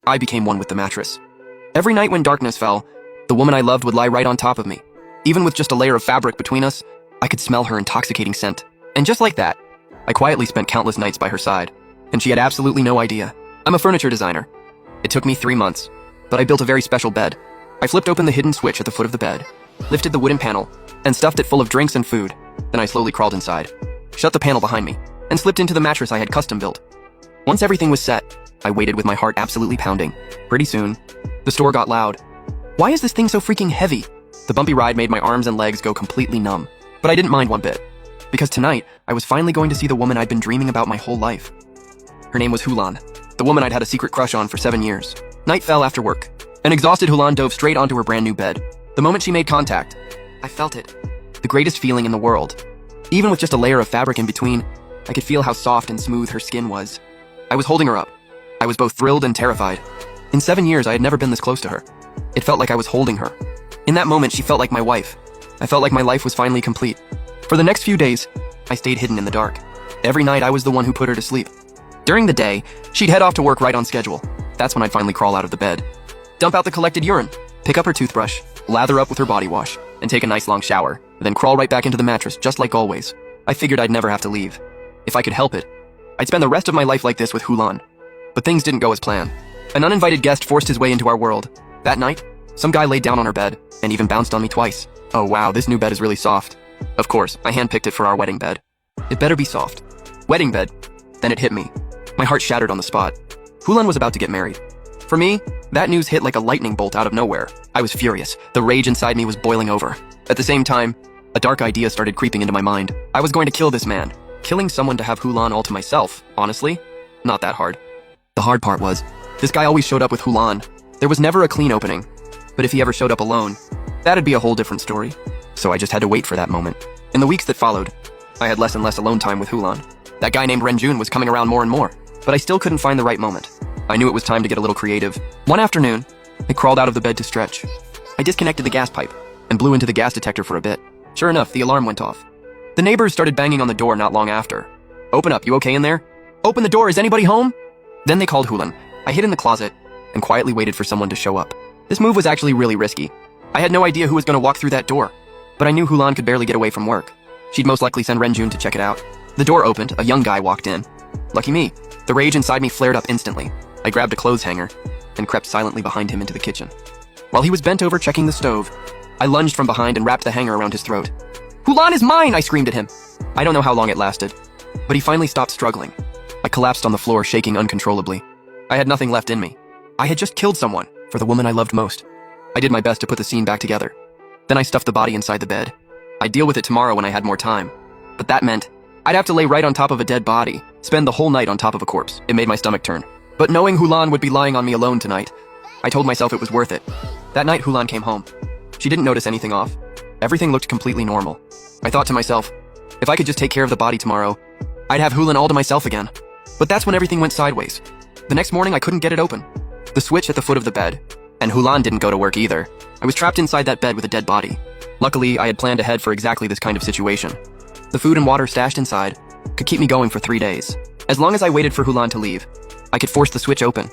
I became one with the mattress. Every night when darkness fell, the woman I loved would lie right on top of me. Even with just a layer of fabric between us, I could smell her intoxicating scent. And just like that, I quietly spent countless nights by her side. And she had absolutely no idea. I'm a furniture designer. It took me 3 months, but I built a very special bed. I flipped open the hidden switch at the foot of the bed, lifted the wooden panel, and stuffed it full of drinks and food. Then I slowly crawled inside, shut the panel behind me, and slipped into the mattress I had custom built. Once everything was set, I waited with my heart absolutely pounding. Pretty soon, the store got loud. Why is this thing so freaking heavy? The bumpy ride made my arms and legs go completely numb, but I didn't mind one bit, because tonight, I was finally going to see the woman I'd been dreaming about my whole life. Her name was Hulan, the woman I'd had a secret crush on for 7 years. Night fell after work. An exhausted Hulan dove straight onto her brand new bed. The moment she made contact, I felt it. The greatest feeling in the world. Even with just a layer of fabric in between, I could feel how soft and smooth her skin was. I was holding her up. I was both thrilled and terrified. In 7 years, I had never been this close to her. It felt like I was holding her. In that moment, she felt like my wife. I felt like my life was finally complete. For the next few days, I stayed hidden in the dark. Every night, I was the one who put her to sleep. During the day, she'd head off to work right on schedule. That's when I'd finally crawl out of the bed, dump out the collected urine, pick up her toothbrush, lather up with her body wash, and take a nice long shower, then crawl right back into the mattress just like always. I figured I'd never have to leave. If I could help it, I'd spend the rest of my life like this with Hulan. But things didn't go as planned. An uninvited guest forced his way into our world. That night, some guy laid down on our bed and even bounced on me twice. Oh wow, this new bed is really soft. Of course, I handpicked it for our wedding bed. It better be soft. Wedding bed. Then it hit me. My heart shattered on the spot. Hulan was about to get married. For me, that news hit like a lightning bolt out of nowhere. I was furious. The rage inside me was boiling over. At the same time, a dark idea started creeping into my mind. I was going to kill this man. Killing someone to have Hulan all to myself, honestly, not that hard. The hard part was, this guy always showed up with Hulan. There was never a clean opening. But if he ever showed up alone, that'd be a whole different story. So I just had to wait for that moment. In the weeks that followed, I had less and less alone time with Hulan. That guy named Renjun was coming around more and more, but I still couldn't find the right moment. I knew it was time to get a little creative. One afternoon, I crawled out of the bed to stretch. I disconnected the gas pipe and blew into the gas detector for a bit. Sure enough, the alarm went off. The neighbors started banging on the door not long after. Open up, you okay in there? Open the door, is anybody home? Then they called Hulan. I hid in the closet and quietly waited for someone to show up. This move was actually really risky. I had no idea who was going to walk through that door, but I knew Hulan could barely get away from work. She'd most likely send Renjun to check it out. The door opened, a young guy walked in. Lucky me. The rage inside me flared up instantly. I grabbed a clothes hanger and crept silently behind him into the kitchen. While he was bent over checking the stove, I lunged from behind and wrapped the hanger around his throat. Hulan is mine, I screamed at him. I don't know how long it lasted, but he finally stopped struggling. I collapsed on the floor, shaking uncontrollably. I had nothing left in me. I had just killed someone for the woman I loved most. I did my best to put the scene back together. Then I stuffed the body inside the bed. I'd deal with it tomorrow when I had more time. But that meant I'd have to lay right on top of a dead body, spend the whole night on top of a corpse. It made my stomach turn. But knowing Hulan would be lying on me alone tonight, I told myself it was worth it. That night, Hulan came home. She didn't notice anything off. Everything looked completely normal. I thought to myself, if I could just take care of the body tomorrow, I'd have Hulan all to myself again. But that's when everything went sideways. The next morning, I couldn't get it open. The switch at the foot of the bed. And Hulan didn't go to work either. I was trapped inside that bed with a dead body. Luckily, I had planned ahead for exactly this kind of situation. The food and water stashed inside could keep me going for 3 days. As long as I waited for Hulan to leave, I could force the switch open,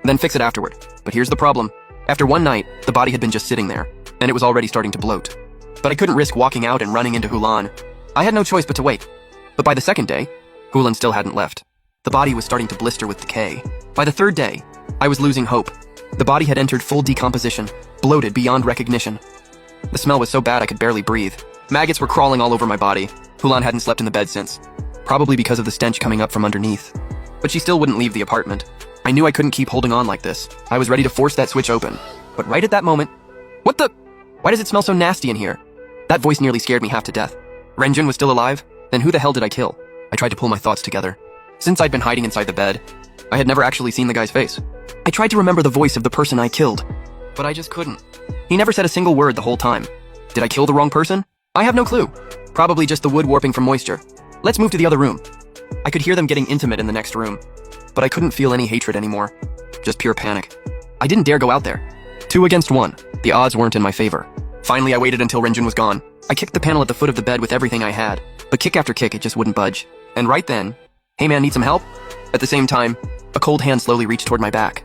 then fix it afterward. But here's the problem. After one night, the body had been just sitting there, and it was already starting to bloat. But I couldn't risk walking out and running into Hulan. I had no choice but to wait. But by the second day, Hulan still hadn't left. The body was starting to blister with decay. By the third day, I was losing hope. The body had entered full decomposition, bloated beyond recognition. The smell was so bad I could barely breathe. Maggots were crawling all over my body. Hulan hadn't slept in the bed since, probably because of the stench coming up from underneath. But she still wouldn't leave the apartment. I knew I couldn't keep holding on like this. I was ready to force that switch open. But right at that moment, what the? Why does it smell so nasty in here? That voice nearly scared me half to death. Renjun was still alive? Then who the hell did I kill? I tried to pull my thoughts together. Since I'd been hiding inside the bed, I had never actually seen the guy's face. I tried to remember the voice of the person I killed, but I just couldn't. He never said a single word the whole time. Did I kill the wrong person? I have no clue. Probably just the wood warping from moisture. Let's move to the other room. I could hear them getting intimate in the next room, but I couldn't feel any hatred anymore. Just pure panic. I didn't dare go out there. 2 against 1. The odds weren't in my favor. Finally, I waited until Renjun was gone. I kicked the panel at the foot of the bed with everything I had, but kick after kick, it just wouldn't budge. And right then, hey man, need some help? At the same time, a cold hand slowly reached toward my back.